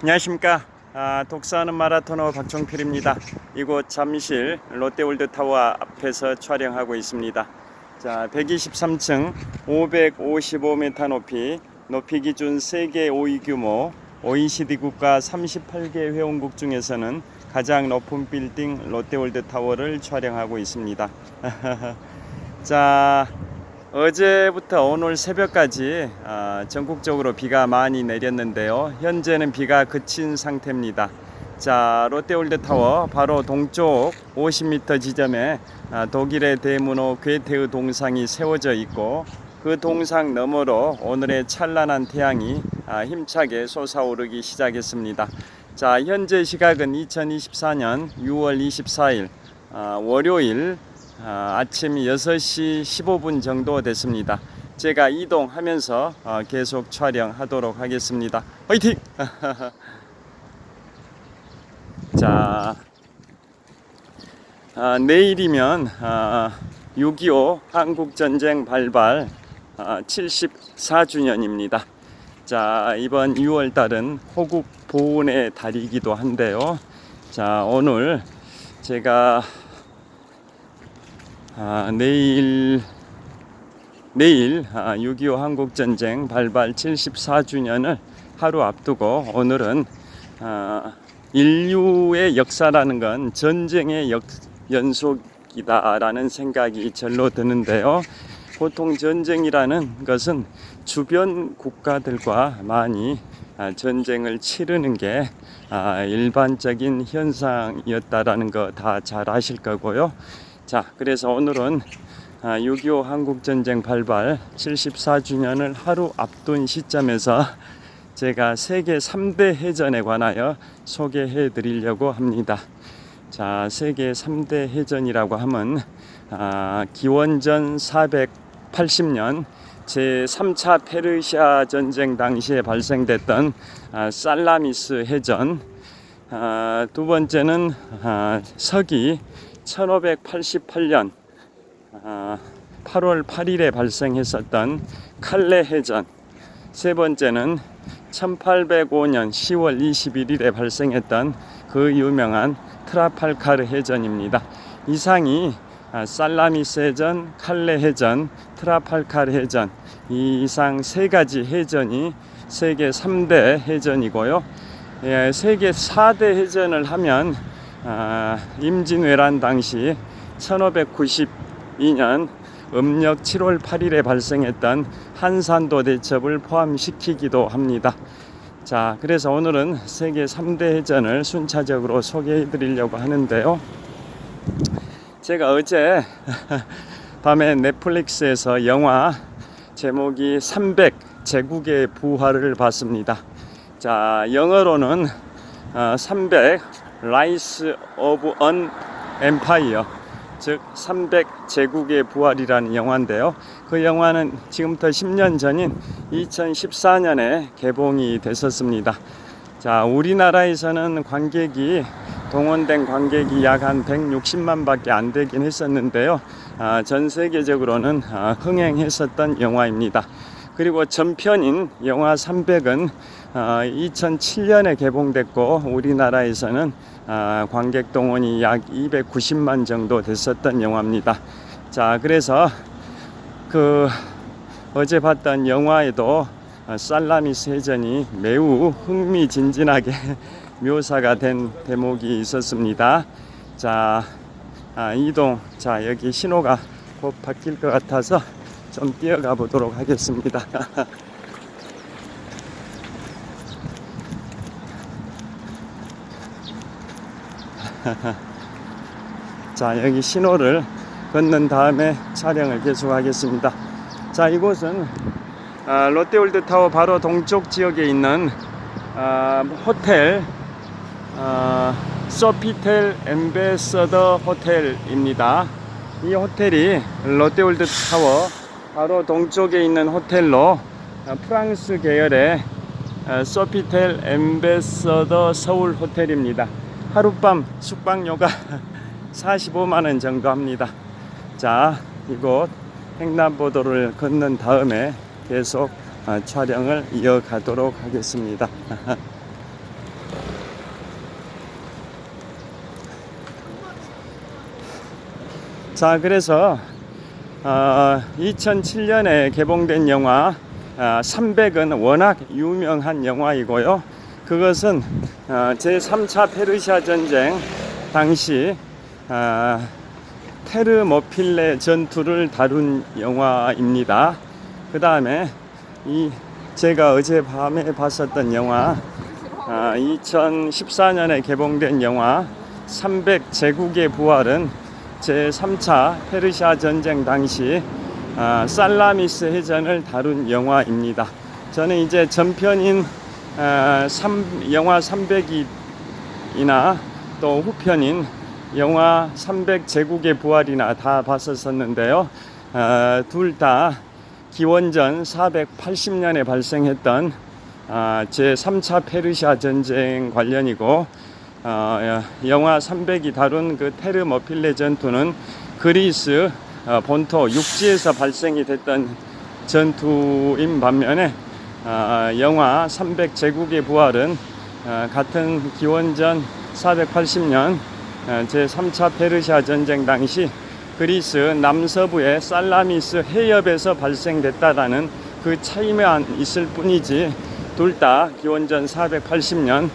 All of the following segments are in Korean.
안녕하십니까. 독서하는 마라토너 박종필입니다. 이곳 잠실 롯데월드타워 앞에서 촬영하고 있습니다. 자, 123층 555m 높이 기준 세계 5위 규모 OECD 국가 38개 회원국 중에서는 가장 높은 빌딩 롯데월드타워를 촬영하고 있습니다. 자, 어제부터 오늘 새벽까지 전국적으로 비가 많이 내렸는데요. 현재는 비가 그친 상태입니다. 자, 롯데월드타워 바로 동쪽 50m 지점에 독일의 대문호 괴테의 동상이 세워져 있고, 그 동상 너머로 오늘의 찬란한 태양이 힘차게 솟아오르기 시작했습니다. 자, 현재 시각은 2024년 6월 24일 월요일 아침 6시 15분 정도 됐습니다. 제가 이동하면서 계속 촬영하도록 하겠습니다. 화이팅! 자, 내일이면 6.25 한국전쟁 발발 74주년입니다. 자, 이번 6월달은 호국 보훈의 달이기도 한데요. 자, 오늘 제가 내일 6.25 한국전쟁 발발 74주년을 하루 앞두고, 오늘은 인류의 역사라는 건 전쟁의 연속이다라는 생각이 절로 드는데요. 보통 전쟁이라는 것은 주변 국가들과 많이 전쟁을 치르는 게 일반적인 현상이었다라는 거 다 잘 아실 거고요. 자, 그래서 오늘은 6.25 한국전쟁 발발 74주년을 하루 앞둔 시점에서 제가 세계 3대 해전에 관하여 소개해 드리려고 합니다. 자, 세계 3대 해전이라고 하면 기원전 480년 제3차 페르시아 전쟁 당시에 발생됐던 살라미스 해전, 두 번째는 서기 1588년 8월 8일에 발생했었던 칼레 해전, 세 번째는 1805년 10월 21일에 발생했던 그 유명한 트라팔카르 해전입니다. 이상이 살라미스 해전, 칼레 해전, 트라팔카르 해전, 이 이상 세 가지 해전이 세계 3대 해전이고요. 세계 4대 해전을 하면 임진왜란 당시 1592년 음력 7월 8일에 발생했던 한산도 대첩을 포함시키기도 합니다. 자, 그래서 오늘은 세계 3대 해전을 순차적으로 소개해 드리려고 하는데요. 제가 어제 밤에 넷플릭스에서 영화 제목이 300 제국의 부활을 봤습니다. 자, 영어로는 300 Rise of an Empire, 즉 300 제국의 부활이라는 영화인데요. 그 영화는 지금부터 10년 전인 2014년에 개봉이 됐었습니다. 자, 우리나라에서는 동원된 관객이 약 한 160만 밖에 안 되긴 했었는데요. 전 세계적으로는 흥행했었던 영화입니다. 그리고 전편인 영화 300은 2007년에 개봉됐고, 우리나라에서는 관객 동원이 약 290만 정도 됐었던 영화입니다. 자, 그래서 어제 봤던 영화에도 살라미스 해전이 매우 흥미진진하게 묘사가 된 대목이 있었습니다. 자, 자, 여기 신호가 곧 바뀔 것 같아서 좀 뛰어가 보도록 하겠습니다. 자, 여기 신호를 걷는 다음에 촬영을 계속하겠습니다. 자, 이곳은 롯데월드타워 바로 동쪽 지역에 있는 호텔 소피텔 엠베서더 호텔입니다. 이 호텔이 롯데월드타워 바로 동쪽에 있는 호텔로 프랑스 계열의 소피텔 엠베서더 서울 호텔입니다. 하룻밤 숙박료가 45만원 정도 합니다. 자, 이곳 횡단보도를 걷는 다음에 계속 촬영을 이어가도록 하겠습니다. 자, 그래서 2007년에 개봉된 영화 300은 워낙 유명한 영화이고요. 그것은 제3차 페르시아 전쟁 당시 테르모필레 전투를 다룬 영화입니다. 그 다음에 제가 어젯밤에 봤었던 영화 2014년에 개봉된 영화 300 제국의 부활은 제3차 페르시아 전쟁 당시 살라미스 해전을 다룬 영화입니다. 저는 이제 전편인 영화 300이나 또 후편인 영화 300 제국의 부활이나 다 봤었는데요. 둘 다 기원전 480년에 발생했던 제3차 페르시아 전쟁 관련이고, 영화 300이 다룬 그 테르모필레 전투는 그리스 본토 육지에서 발생이 됐던 전투인 반면에 영화 300 제국의 부활은 같은 기원전 480년 제3차 페르시아 전쟁 당시 그리스 남서부의 살라미스 해협에서 발생됐다라는 그 차이만 있을 뿐이지 둘 다 기원전 480년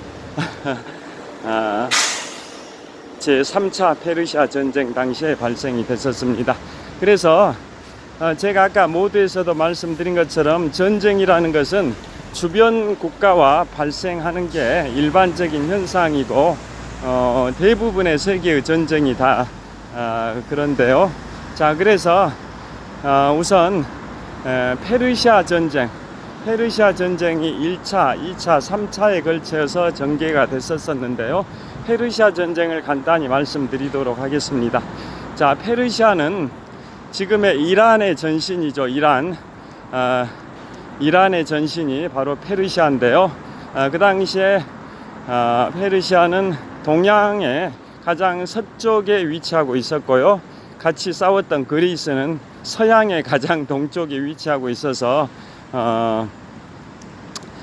제3차 페르시아 전쟁 당시에 발생이 됐었습니다. 그래서 제가 아까 모두에서도 말씀드린 것처럼 전쟁이라는 것은 주변 국가와 발생하는 게 일반적인 현상이고 대부분의 세계의 전쟁이 다 그런데요. 자, 그래서 우선 페르시아 전쟁이 1차, 2차, 3차에 걸쳐서 전개가 됐었는데요. 페르시아 전쟁을 간단히 말씀드리도록 하겠습니다. 자, 페르시아는 지금의 이란의 전신이죠. 이란의 전신이 바로 페르시아인데요. 그 당시에 페르시아는 동양의 가장 서쪽에 위치하고 있었고요. 같이 싸웠던 그리스는 서양의 가장 동쪽에 위치하고 있어서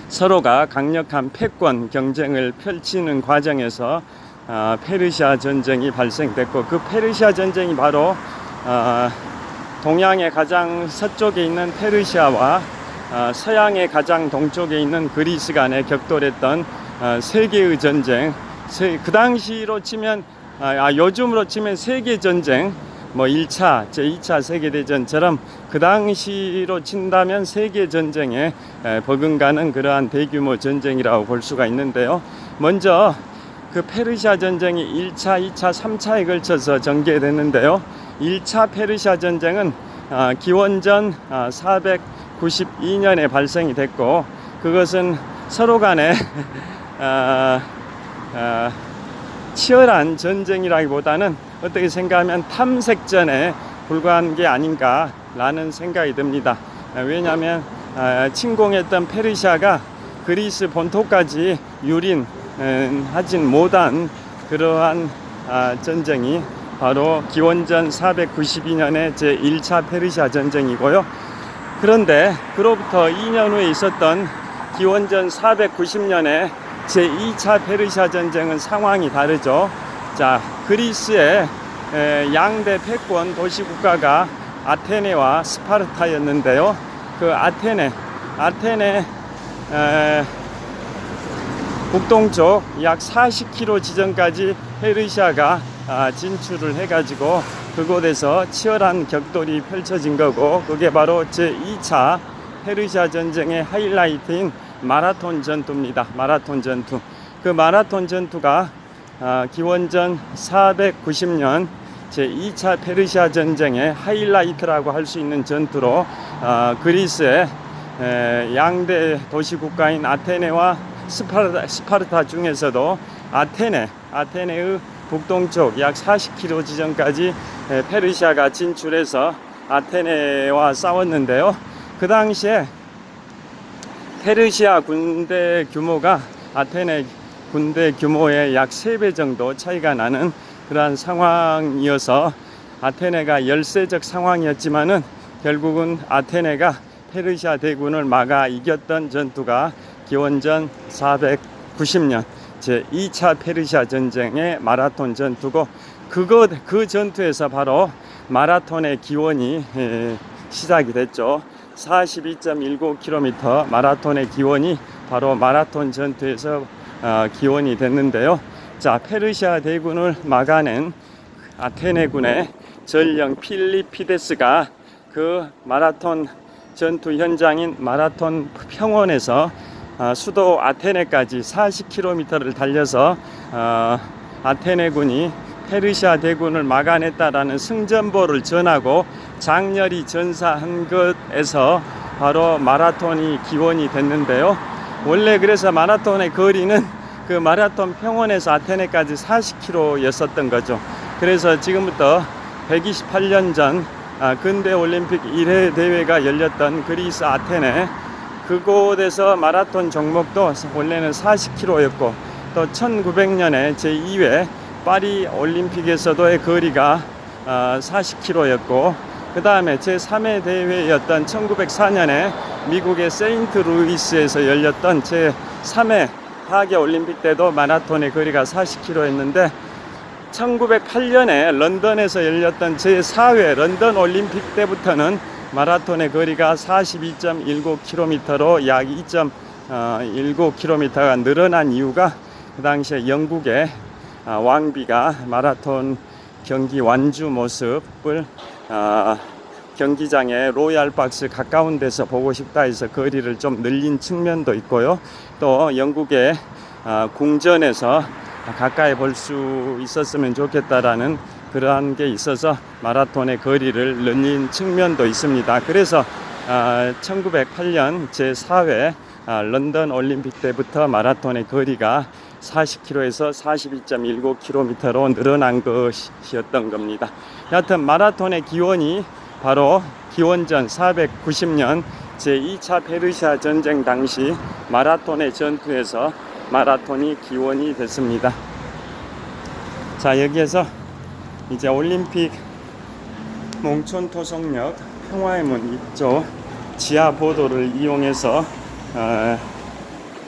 서로가 강력한 패권 경쟁을 펼치는 과정에서 페르시아 전쟁이 발생됐고, 그 페르시아 전쟁이 바로 동양의 가장 서쪽에 있는 페르시아와 서양의 가장 동쪽에 있는 그리스 간에 격돌했던 세계의 전쟁, 그 당시로 치면 요즘으로 치면 세계 전쟁, 뭐 1차, 제2차 세계대전처럼 그 당시로 친다면 세계 전쟁에 버금가는 그러한 대규모 전쟁이라고 볼 수가 있는데요. 먼저 그 페르시아 전쟁이 1차, 2차, 3차에 걸쳐서 전개됐는데요. 1차 페르시아 전쟁은 기원전 492년에 발생이 됐고, 그것은 서로 간에 치열한 전쟁이라기보다는 어떻게 생각하면 탐색전에 불과한 게 아닌가라는 생각이 듭니다. 왜냐하면 침공했던 페르시아가 그리스 본토까지 유린하진 못한 그러한 전쟁이 바로 기원전 492년의 제1차 페르시아 전쟁이고요. 그런데 그로부터 2년 후에 있었던 기원전 490년에 제2차 페르시아 전쟁은 상황이 다르죠. 자, 그리스의 양대 패권 도시 국가가 아테네와 스파르타였는데요. 그 아테네 북동쪽 약 40km 지점까지 페르시아가 진출을 해가지고 그곳에서 치열한 격돌이 펼쳐진 거고, 그게 바로 제2차 페르시아 전쟁의 하이라이트인 마라톤 전투입니다. 마라톤 전투. 그 마라톤 전투가 기원전 490년 제2차 페르시아 전쟁의 하이라이트라고 할 수 있는 전투로 그리스의 양대 도시 국가인 아테네와 스파르타 중에서도 아테네의 북동쪽 약 40km 지점까지 페르시아가 진출해서 아테네와 싸웠는데요. 그 당시에 페르시아 군대 규모가 아테네 군대 규모의 약 3배 정도 차이가 나는 그러한 상황이어서 아테네가 열세적 상황이었지만은 결국은 아테네가 페르시아 대군을 막아 이겼던 전투가 기원전 490년 제 2차 페르시아 전쟁의 마라톤 전투고, 그 전투에서 바로 마라톤의 기원이 시작이 됐죠. 42.19km 마라톤의 기원이 바로 마라톤 전투에서 기원이 됐는데요. 자, 페르시아 대군을 막아낸 아테네군의 전령 필리피데스가 그 마라톤 전투 현장인 마라톤 평원에서 수도 아테네까지 40km를 달려서 아테네군이 페르시아 대군을 막아냈다라는 승전보를 전하고 장렬히 전사한 것에서 바로 마라톤이 기원이 됐는데요. 원래 그래서 마라톤의 거리는 그 마라톤 평원에서 아테네까지 40km였었던 거죠. 그래서 지금부터 128년 전 근대 올림픽 1회 대회가 열렸던 그리스 아테네, 그곳에서 마라톤 종목도 원래는 40km였고, 또 1900년에 제2회 파리 올림픽에서도의 거리가 40km였고, 그 다음에 제3회 대회였던 1904년에 미국의 세인트루이스에서 열렸던 제3회 하계 올림픽 때도 마라톤의 거리가 40km였는데, 1908년에 런던에서 열렸던 제4회 런던 올림픽 때부터는 마라톤의 거리가 42.19km로 약 2.19km가 늘어난 이유가, 그 당시에 영국의 왕비가 마라톤 경기 완주 모습을 경기장에 로얄 박스 가까운 데서 보고 싶다 해서 거리를 좀 늘린 측면도 있고요. 또 영국의 궁전에서 가까이 볼 수 있었으면 좋겠다라는 그러한 게 있어서 마라톤의 거리를 늘린 측면도 있습니다. 그래서 1908년 제4회 런던 올림픽 때부터 마라톤의 거리가 40km에서 42.19km로 늘어난 것이었던 겁니다. 여하튼 마라톤의 기원이 바로 기원전 490년 제2차 페르시아 전쟁 당시 마라톤의 전투에서 마라톤이 기원이 됐습니다. 자, 여기에서 이제 올림픽 몽촌토성역 평화의 문 입구 지하 보도를 이용해서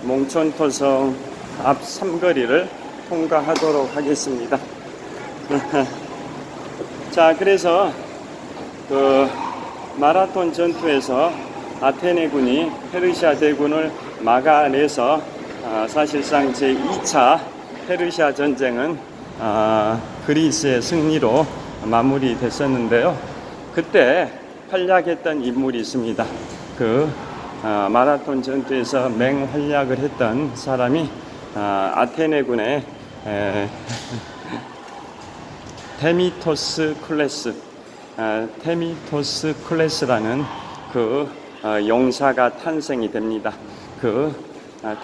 몽촌토성 앞 삼거리를 통과하도록 하겠습니다. 자, 그래서 그 마라톤 전투에서 아테네군이 페르시아 대군을 막아내서 사실상 제2차 페르시아 전쟁은 그리스의 승리로 마무리됐었는데요. 그때 활약했던 인물이 있습니다. 그 마라톤 전투에서 맹활약을 했던 사람이 아테네군의 테미토스 클레스라는 그 용사가 탄생이 됩니다. 그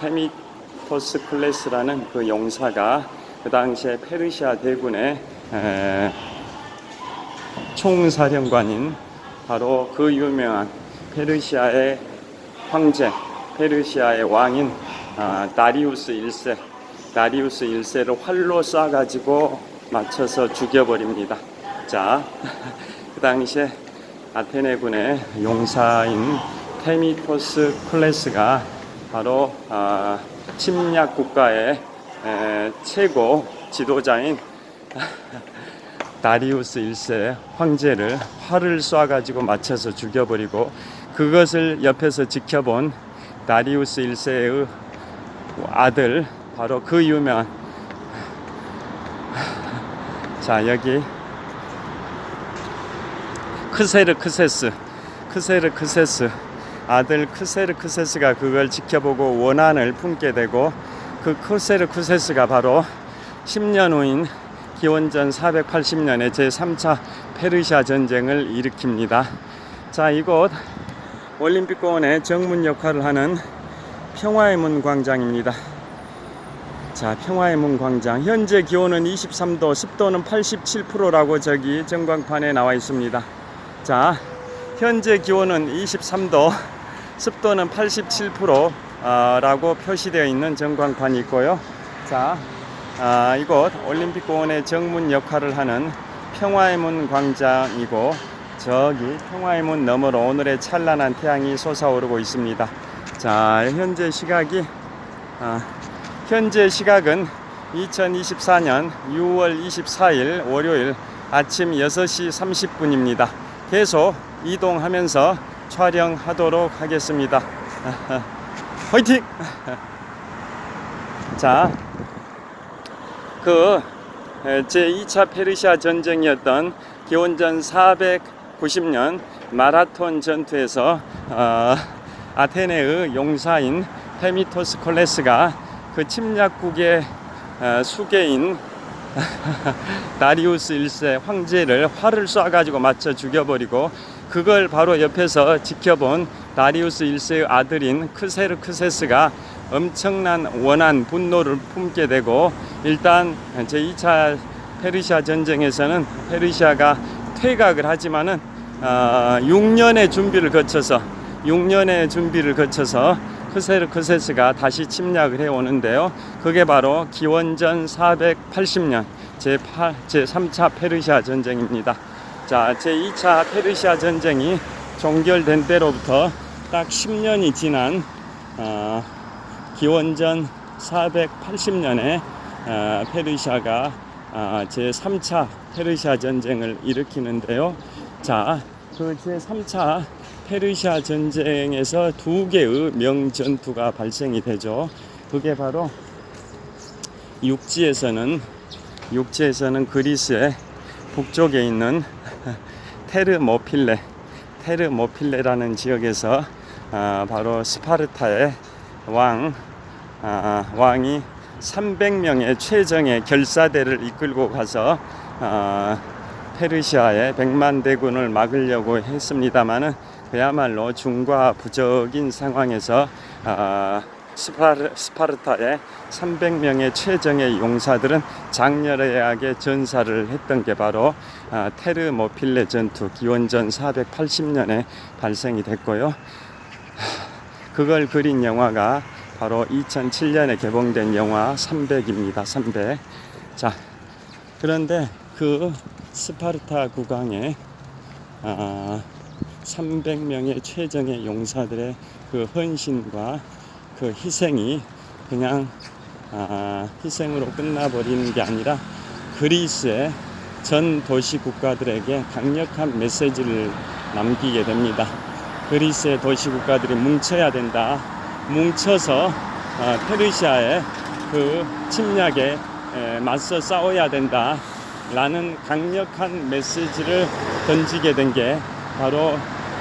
테미토스 클레스라는 그 용사가 그 당시에 페르시아 대군의 총사령관인 바로 그 유명한 페르시아의 황제, 페르시아의 왕인 다리우스 1세를 활로 쏴가지고 맞춰서 죽여버립니다. 자, 그 당시에 아테네군의 용사인 테미토스 클레스가 바로 침략 국가의 최고 지도자인 다리우스 1세 황제를 활을 쏴가지고 맞춰서 죽여버리고, 그것을 옆에서 지켜본 다리우스 1세의 아들, 바로 그 유명한, 자, 여기 크세르크세스 아들 크세르크세스가 그걸 지켜보고 원한을 품게 되고, 그 크세르크세스가 바로 10년 후인 기원전 480년에 제3차 페르시아 전쟁을 일으킵니다. 자, 이곳 올림픽공원의 정문 역할을 하는 평화의 문 광장입니다. 자, 평화의 문 광장, 현재 기온은 23도, 습도는 87%라고 저기 전광판에 나와 있습니다. 자, 현재 기온은 23도, 습도는 87% 라고 표시되어 있는 전광판이 있고요. 자, 이곳 올림픽공원의 정문 역할을 하는 평화의 문 광장이고, 저기 평화의 문 너머로 오늘의 찬란한 태양이 솟아오르고 있습니다. 자, 현재 시각이 현재 시각은 2024년 6월 24일 월요일 아침 6시 30분입니다. 계속 이동하면서 촬영하도록 하겠습니다. 화이팅! 자, 제2차 페르시아 전쟁이었던 기원전 490년 마라톤 전투에서 아테네의 용사인 테미토스콜레스가 그 침략국의 수계인 다리우스 1세 황제를 활을 쏴가지고 맞춰 죽여버리고, 그걸 바로 옆에서 지켜본 다리우스 1세의 아들인 크세르크세스가 엄청난 원한 분노를 품게 되고, 일단 제2차 페르시아 전쟁에서는 페르시아가 퇴각을 하지만은 6년의 준비를 거쳐서 크세르크세스가 다시 침략을 해오는데요. 그게 바로 기원전 480년 제3차 페르시아 전쟁입니다. 자, 제2차 페르시아 전쟁이 종결된 때로부터 딱 10년이 지난 기원전 480년에 페르시아가 제3차 페르시아 전쟁을 일으키는데요. 자, 그 제3차 페르시아 전쟁에서 두 개의 명전투가 발생이 되죠. 그게 바로 육지에서는 그리스의 북쪽에 있는 테르모필레라는 지역에서 바로 스파르타의 왕이 300명의 최정예 결사대를 이끌고 가서 페르시아의 100만 대군을 막으려고 했습니다마는 그야말로 중과부적인 상황에서 스파르타의 300명의 최정예 용사들은 장렬하게 전사를 했던 게 바로 테르모필레 전투, 기원전 480년에 발생이 됐고요. 그걸 그린 영화가 바로 2007년에 개봉된 영화 300입니다. 300. 자, 그런데 그 스파르타 국왕의 300명의 최정예 용사들의 그 헌신과 그 희생이 그냥 희생으로 끝나버리는 게 아니라 그리스의 전 도시 국가들에게 강력한 메시지를 남기게 됩니다. 그리스의 도시 국가들이 뭉쳐야 된다. 뭉쳐서 페르시아의 그 침략에 맞서 싸워야 된다. 라는 강력한 메시지를 던지게 된 게 바로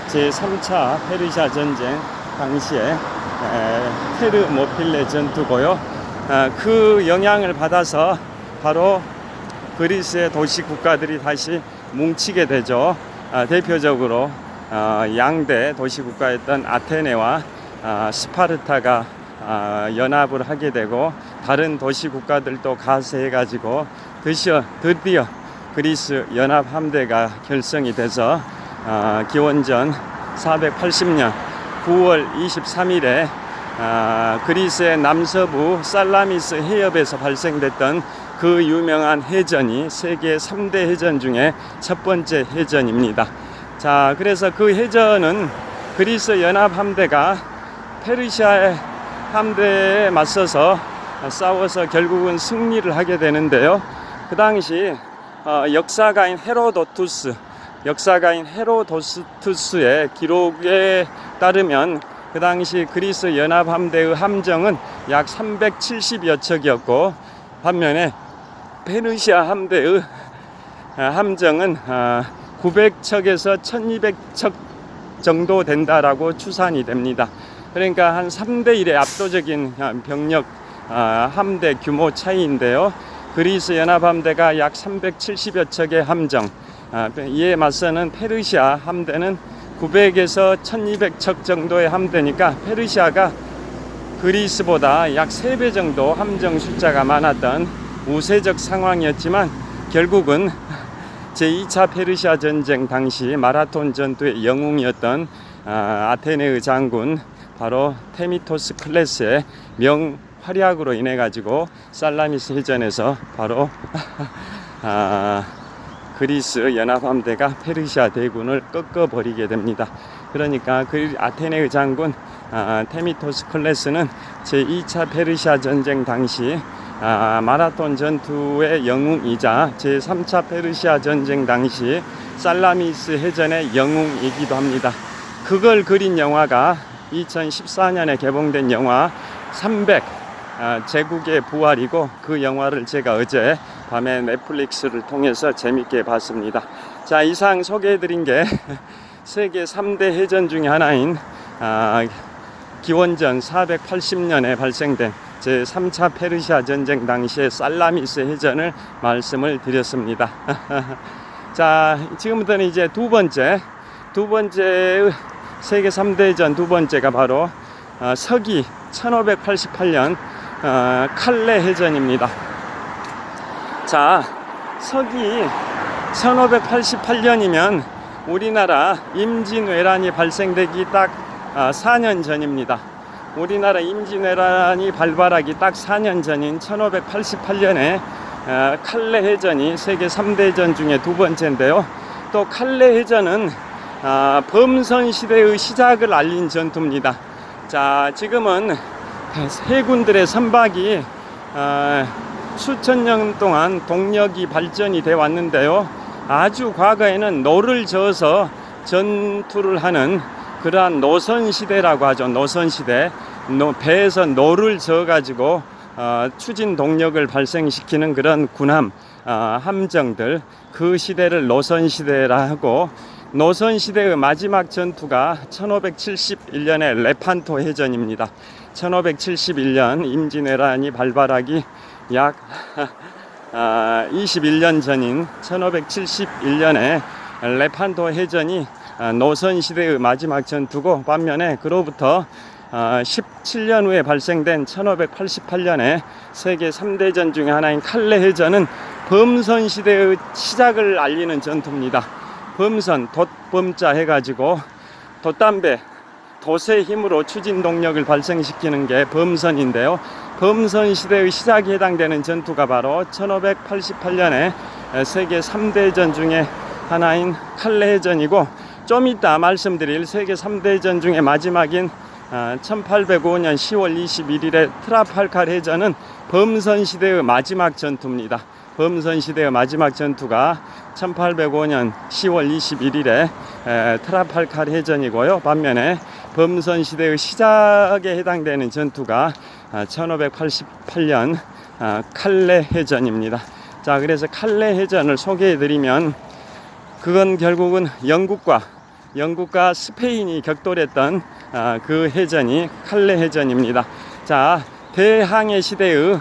제3차 페르시아 전쟁 당시에 테르모필레 전투고요. 그 영향을 받아서 바로 그리스의 도시 국가들이 다시 뭉치게 되죠. 대표적으로 양대 도시 국가였던 아테네와 스파르타가 연합을 하게 되고, 다른 도시 국가들도 가세해 가지고 드디어 그리스 연합 함대가 결성이 돼서 기원전 480년 9월 23일에 그리스의 남서부 살라미스 해협에서 발생됐던 그 유명한 해전이 세계 3대 해전 중에 첫 번째 해전입니다. 자, 그래서 그 해전은 그리스 연합 함대가 페르시아의 함대에 맞서서 싸워서 결국은 승리를 하게 되는데요. 그 당시 역사가인 헤로도투스의 기록에 따르면 그 당시 그리스 연합 함대의 함정은 약 370여 척이었고, 반면에 페르시아 함대의 함정은 900척에서 1200척 정도 된다라고 추산이 됩니다. 그러니까 한 3대 1의 압도적인 병력 함대 규모 차이인데요. 그리스 연합함대가 약 370여 척의 함정, 이에 맞서는 페르시아 함대는 900에서 1200척 정도의 함대니까 페르시아가 그리스보다 약 3배 정도 함정 숫자가 많았던 우세적 상황이었지만, 결국은 제2차 페르시아 전쟁 당시 마라톤 전투의 영웅이었던 아테네의 장군 바로 테미토스 클레스의 활약으로 인해 가지고 살라미스 해전에서 바로 그리스 연합함대가 페르시아 대군을 꺾어버리게 됩니다. 그러니까 그 아테네의 장군 테미토스 클레스는 제2차 페르시아 전쟁 당시 마라톤 전투의 영웅이자 제3차 페르시아 전쟁 당시 살라미스 해전의 영웅이기도 합니다. 그걸 그린 영화가 2014년에 개봉된 영화 300 제국의 부활이고, 그 영화를 제가 어제 밤에 넷플릭스를 통해서 재밌게 봤습니다. 자, 이상 소개해드린 게 세계 3대 해전 중에 하나인 기원전 480년에 발생된 제3차 페르시아 전쟁 당시의 살라미스 해전을 말씀을 드렸습니다. 자, 지금부터는 이제 두 번째 세계 3대 해전 두 번째가 바로 서기 1588년 칼레 해전입니다. 자, 서기 1588년이면 우리나라 임진왜란이 발생되기 딱 4년 전입니다. 우리나라 임진왜란이 발발하기 딱 4년 전인 1588년에 칼레 해전이 세계 3대 해전 중에 두 번째인데요. 또 칼레 해전은 범선 시대의 시작을 알린 전투입니다. 자, 지금은 해군들의 선박이 수천 년 동안 동력이 발전이 돼 왔는데요. 아주 과거에는 노를 저어서 전투를 하는 그러한 노선시대라고 하죠. 노선시대. 배에서 노를 저어가지고 추진 동력을 발생시키는 그런 군함, 함정들, 그 시대를 노선시대라 하고, 노선시대의 마지막 전투가 1571년의 레판토 해전입니다. 1571년 임진왜란이 발발하기 약 21년 전인 1571년에 레판토 해전이 노선시대의 마지막 전투고, 반면에 그로부터 17년 후에 발생된 1588년에 세계 3대전 중에 하나인 칼레 해전은 범선시대의 시작을 알리는 전투입니다. 범선, 돛범자 해가지고 돛담배, 돛의 힘으로 추진 동력을 발생시키는 게 범선인데요. 범선 시대의 시작에 해당되는 전투가 바로 1588년에 세계 3대전 중에 하나인 칼레 해전이고, 좀 이따 말씀드릴 세계 3대전 중에 마지막인 1805년 10월 21일의 트라팔칼 해전은 범선 시대의 마지막 전투입니다. 범선 시대의 마지막 전투가 1805년 10월 21일에 트라팔칼 해전이고요. 반면에 범선 시대의 시작에 해당되는 전투가 1588년 칼레 해전입니다. 자, 그래서 칼레 해전을 소개해드리면, 그건 결국은 영국과 스페인이 격돌했던 그 해전이 칼레 해전입니다. 자, 대항해 시대의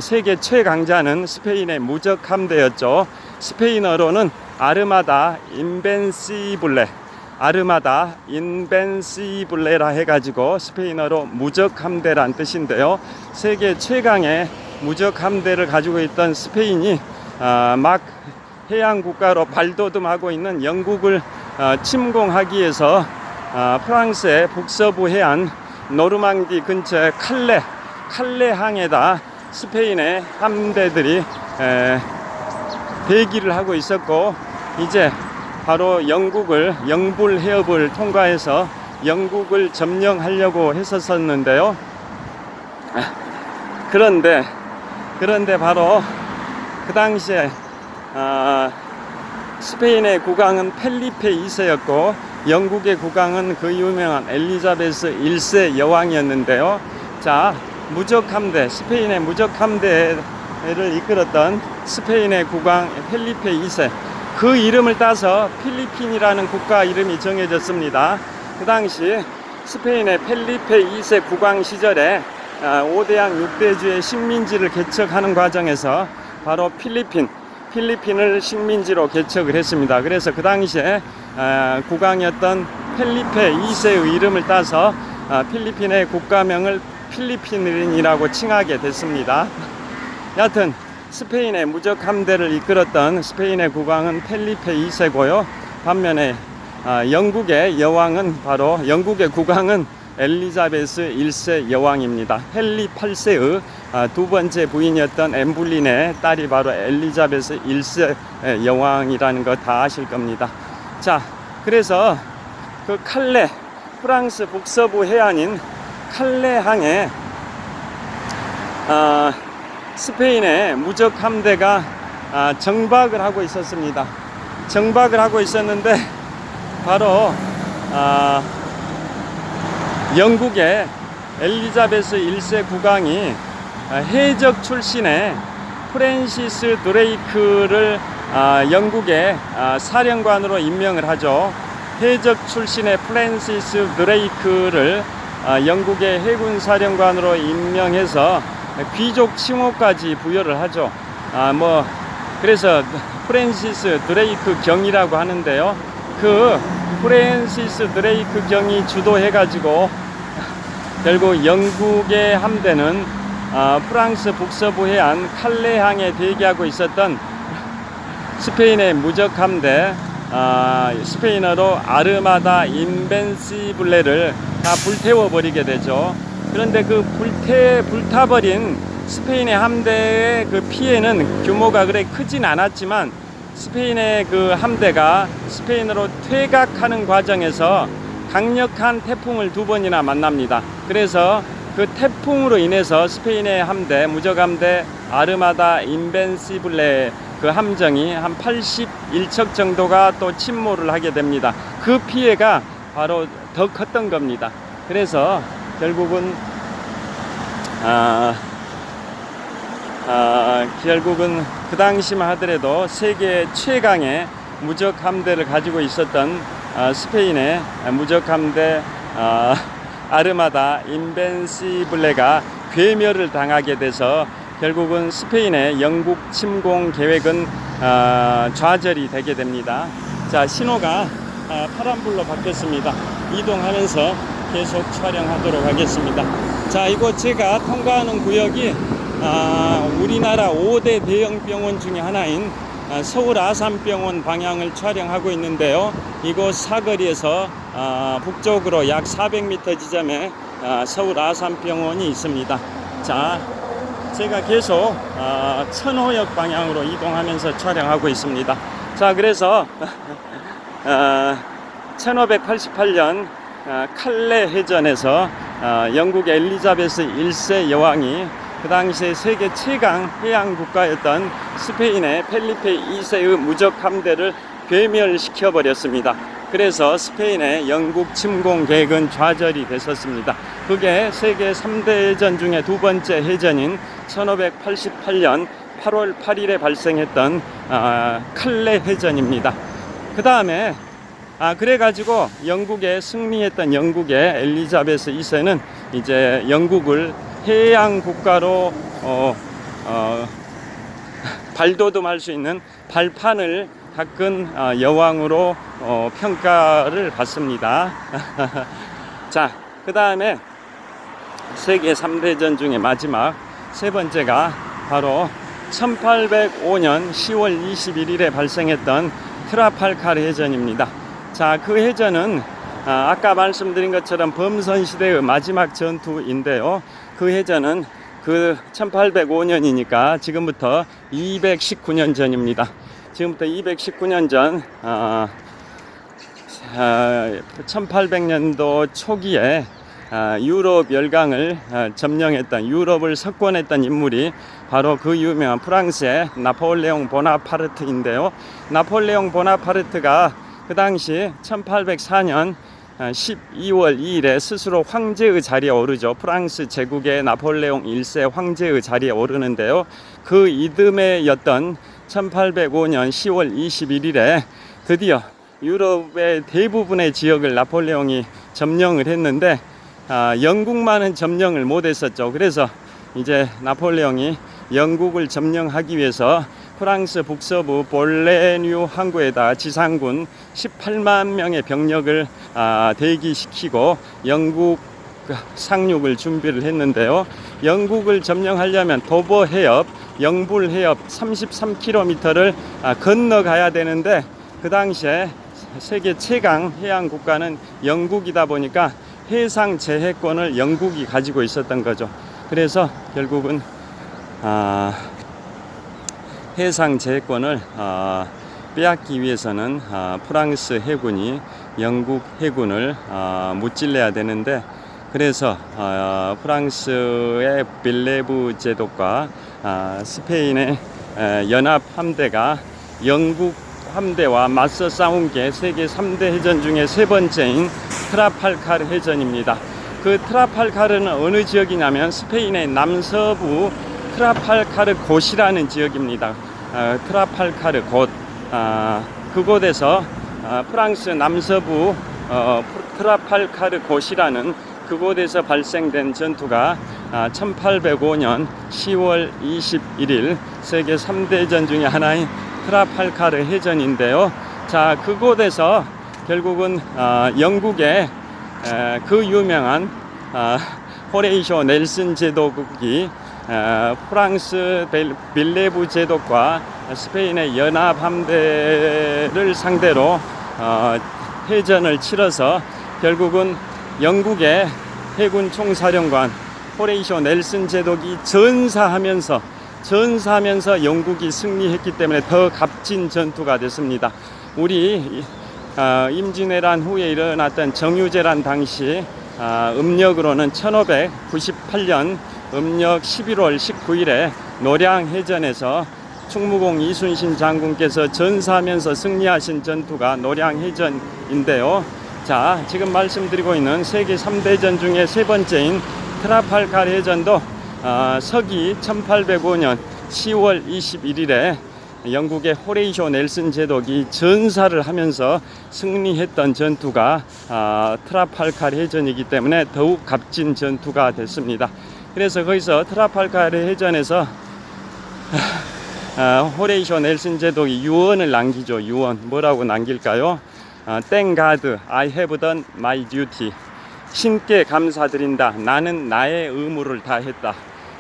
세계 최강자는 스페인의 무적 함대였죠. 스페인어로는 아르마다 인벤시블레라 해가지고 스페인어로 무적 함대란 뜻인데요. 세계 최강의 무적 함대를 가지고 있던 스페인이 막 해양 국가로 발돋움하고 있는 영국을 침공하기 위해서 프랑스의 북서부 해안 노르망디 근처의 칼레항에다 스페인의 함대들이 대기를 하고 있었고, 이제 바로 영불 해협을 통과해서 영국을 점령하려고 했었는데요. 그런데 바로 그 당시에 스페인의 국왕은 펠리페 2세였고 영국의 국왕은 그 유명한 엘리자베스 1세 여왕이었는데요. 자, 무적함대, 스페인의 무적함대를 이끌었던 스페인의 국왕 펠리페 2세, 그 이름을 따서 필리핀이라는 국가 이름이 정해졌습니다. 그 당시 스페인의 펠리페 2세 국왕 시절에 5대양 6대주의 식민지를 개척하는 과정에서 바로 필리핀을 식민지로 개척을 했습니다. 그래서 그 당시에 국왕이었던 펠리페 2세의 이름을 따서 필리핀의 국가명을 필리핀이라고 칭하게 됐습니다. 여하튼 스페인의 무적 함대를 이끌었던 스페인의 국왕은 펠리페 2세고요. 반면에 영국의 국왕은 엘리자베스 1세 여왕입니다. 헨리 8세의 두 번째 부인이었던 엠블린의 딸이 바로 엘리자베스 1세 여왕이라는 거 다 아실 겁니다. 자, 그래서 그 칼레, 프랑스 북서부 해안인 칼레항에 스페인의 무적 함대가 정박을 하고 있었습니다. 정박을 하고 있었는데 바로 영국의 엘리자베스 1세 국왕이 해적 출신의 프랜시스 드레이크를 영국의 사령관으로 임명을 하죠. 해적 출신의 프랜시스 드레이크를 영국의 해군 사령관으로 임명해서 귀족 칭호까지 부여를 하죠. 그래서 프랜시스 드레이크 경이라고 하는데요. 그 프랜시스 드레이크 경이 주도해가지고 결국 영국의 함대는 프랑스 북서부 해안 칼레항에 대기하고 있었던 스페인의 무적 함대, 스페인어로 아르마다 인벤시블레를 다 불태워버리게 되죠. 그런데 그 불타버린 스페인의 함대의 그 피해는 규모가 그래 크진 않았지만 스페인의 그 함대가 스페인으로 퇴각하는 과정에서 강력한 태풍을 두 번이나 만납니다. 그래서 그 태풍으로 인해서 스페인의 함대, 무적함대 아르마다 인벤시블레 그 함정이 한 81척 정도가 또 침몰을 하게 됩니다. 그 피해가 바로 더 컸던 겁니다. 그래서 결국은 그 당시만 하더라도 세계 최강의 무적 함대를 가지고 있었던 스페인의 무적 함대 아르마다 인벤시블레가 괴멸을 당하게 돼서 결국은 스페인의 영국 침공 계획은 좌절이 되게 됩니다. 자, 신호가 파란불로 바뀌었습니다. 이동하면서 계속 촬영하도록 하겠습니다. 자, 이곳 제가 통과하는 구역이 우리나라 5대 대형 병원 중에 하나인 서울 아산병원 방향을 촬영하고 있는데요. 이곳 사거리에서 북쪽으로 약 400m 지점에 서울 아산병원이 있습니다. 자, 제가 계속 천호역 방향으로 이동하면서 촬영하고 있습니다. 자, 그래서 1588년 칼레 해전에서 영국의 엘리자베스 1세 여왕이 그 당시에 세계 최강 해양 국가였던 스페인의 펠리페 2세의 무적 함대를 괴멸시켜 버렸습니다. 그래서 스페인의 영국 침공 계획은 좌절이 됐었습니다. 그게 세계 3대 해전 중에 두 번째 해전인 1588년 8월 8일에 발생했던 칼레 해전입니다. 그 다음에 그래가지고 영국에 승리했던 영국의 엘리자베스 2세는 이제 영국을 해양 국가로 발돋움할 수 있는 발판을 닦은 여왕으로 평가를 받습니다. 자, 그 다음에 세계 3대전 중에 마지막 세 번째가 바로 1805년 10월 21일에 발생했던 트라팔카르 해전입니다. 자, 그 해전은 아까 말씀드린 것처럼 범선시대의 마지막 전투인데요. 그 해전은 그 1805년이니까 지금부터 219년 전입니다. 지금부터 219년 전 1800년도 초기에 유럽 열강을 점령했던, 유럽을 석권했던 인물이 바로 그 유명한 프랑스의 나폴레옹 보나파르트인데요. 나폴레옹 보나파르트가 그 당시 1804년 12월 2일에 스스로 황제의 자리에 오르죠. 프랑스 제국의 나폴레옹 1세 황제의 자리에 오르는데요. 그 이듬해였던 1805년 10월 21일에 드디어 유럽의 대부분의 지역을 나폴레옹이 점령을 했는데 영국만은 점령을 못했었죠. 그래서 이제 나폴레옹이 영국을 점령하기 위해서 프랑스 북서부 볼레뉴 항구에다 지상군 18만 명의 병력을 대기시키고 영국 상륙을 준비를 했는데요. 영국을 점령하려면 도보 해협, 영불 해협 33km를 건너가야 되는데 그 당시에 세계 최강 해양 국가는 영국이다 보니까 해상 제해권을 영국이 가지고 있었던 거죠. 그래서 결국은 해상 제해권을 빼앗기 위해서는 프랑스 해군이 영국 해군을 무찔러야 되는데, 그래서 프랑스의 빌레브 제독과 스페인의 연합 함대가 영국 함대와 맞서 싸운 게 세계 3대 해전 중에 세 번째인 트라팔카르 해전입니다. 그 트라팔카르는 어느 지역이냐면 스페인의 남서부 트라팔카르 곳이라는 지역입니다. 트라팔카르 곳, 그곳에서 프랑스 남서부 트라팔카르 곳이라는 그곳에서 발생된 전투가 1805년 10월 21일 세계 3대 해전 중에 하나인 트라팔카르 해전인데요. 자, 그곳에서 결국은 영국의 그 유명한 호레이쇼 넬슨 제독이 프랑스 빌레브 제독과 스페인의 연합 함대를 상대로 해전을 치러서 결국은 영국의 해군 총사령관 호레이쇼 넬슨 제독이 전사하면서 영국이 승리했기 때문에 더 값진 전투가 됐습니다. 우리 임진왜란 후에 일어났던 정유재란 당시 음력으로는 1598년 음력 11월 19일에 노량해전에서 충무공 이순신 장군께서 전사하면서 승리하신 전투가 노량해전인데요. 자, 지금 말씀드리고 있는 세계 3대 해전 중에 세 번째인 트라팔카르 해전도 서기 1805년 10월 21일에 영국의 호레이쇼 넬슨 제독이 전사를 하면서 승리했던 전투가 트라팔카르 해전이기 때문에 더욱 값진 전투가 됐습니다. 그래서 거기서 트라팔카르 해전에서 호레이쇼 넬슨 제독이 유언을 남기죠. 유언 뭐라고 남길까요? Thank God I have done my duty. 신께 감사드린다. 나는 나의 의무를 다했다.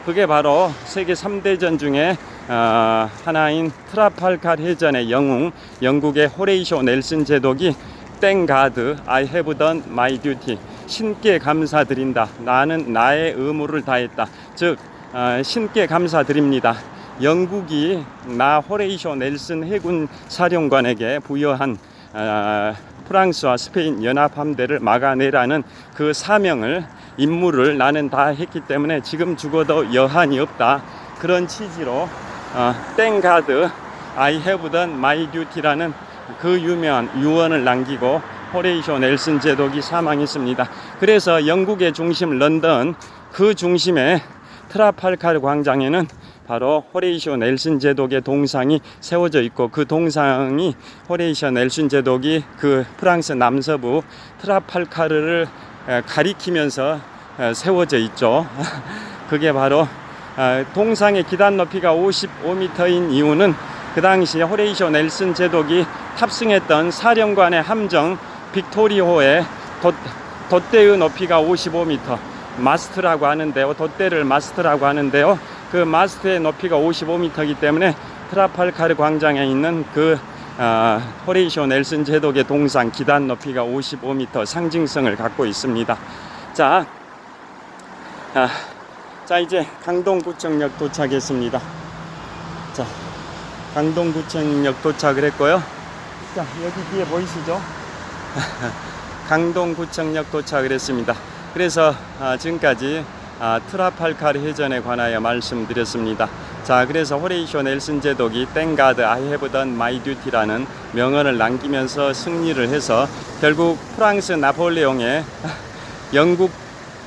그게 바로 세계 3대전 중에 하나인 트라팔카르 해전의 영웅 영국의 호레이쇼 넬슨 제독이 Thank God I have done my duty. 신께 감사드린다. 나는 나의 의무를 다했다. 즉 신께 감사드립니다. 영국이 나 호레이쇼 넬슨 해군 사령관에게 부여한 프랑스와 스페인 연합함대를 막아내라는 그 사명을 임무를 나는 다 했기 때문에 지금 죽어도 여한이 없다. 그런 취지로 Thank God I have done my duty라는 그 유명한 유언을 남기고 호레이쇼 넬슨 제독이 사망했습니다. 그래서 영국의 중심 런던 그 중심에 트라팔카르 광장에는 바로 호레이쇼 넬슨 제독의 동상이 세워져 있고, 그 동상이 호레이쇼 넬슨 제독이 그 프랑스 남서부 트라팔카르를 가리키면서 세워져 있죠. 그게 바로 동상의 기단 높이가 55m인 이유는 그 당시 호레이쇼 넬슨 제독이 탑승했던 사령관의 함정 빅토리호의 돛대의 높이가 55m, 마스트라고 하는데요. 돛대를 마스트라고 하는데요. 그 마스트의 높이가 55m이기 때문에 트라팔카르 광장에 있는 그 호레이쇼 넬슨 제독의 동상 기단 높이가 55m 상징성을 갖고 있습니다. 자, 이제 강동구청역 도착했습니다. 자, 강동구청역 도착을 했고요. 자, 여기 뒤에 보이시죠? 강동구청역 도착을 했습니다. 그래서 지금까지 트라팔카르 해전에 관하여 말씀드렸습니다. 자, 그래서 호레이쇼 넬슨 제독이 Thank God I have done my duty라는 명언을 남기면서 승리를 해서 결국 프랑스 나폴레옹의 영국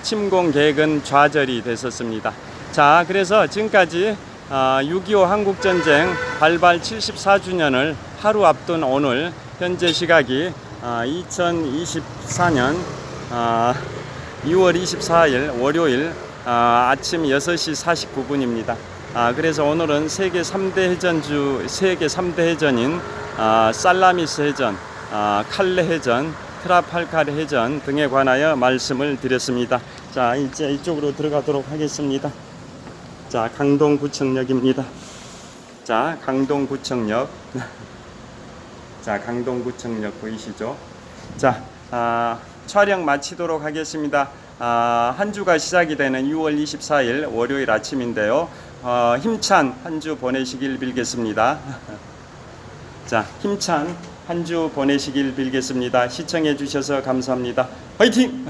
침공 계획은 좌절이 됐었습니다. 자, 그래서 지금까지 6.25 한국전쟁 발발 74주년을 하루 앞둔 오늘 현재 시각이 2024년 2월 24일 월요일 아침 6시 49분입니다. 그래서 오늘은 세계 3대 해전인 살라미스 해전, 칼레 해전, 트라팔카르 해전 등에 관하여 말씀을 드렸습니다. 자, 이제 이쪽으로 들어가도록 하겠습니다. 자, 강동구청역입니다. 자, 강동구청역. 자, 강동구청역 보이시죠? 자, 촬영 마치도록 하겠습니다. 한 주가 시작이 되는 6월 24일 월요일 아침인데요. 힘찬 한 주 보내시길 빌겠습니다. 자, 힘찬 한 주 보내시길 빌겠습니다. 시청해 주셔서 감사합니다. 화이팅!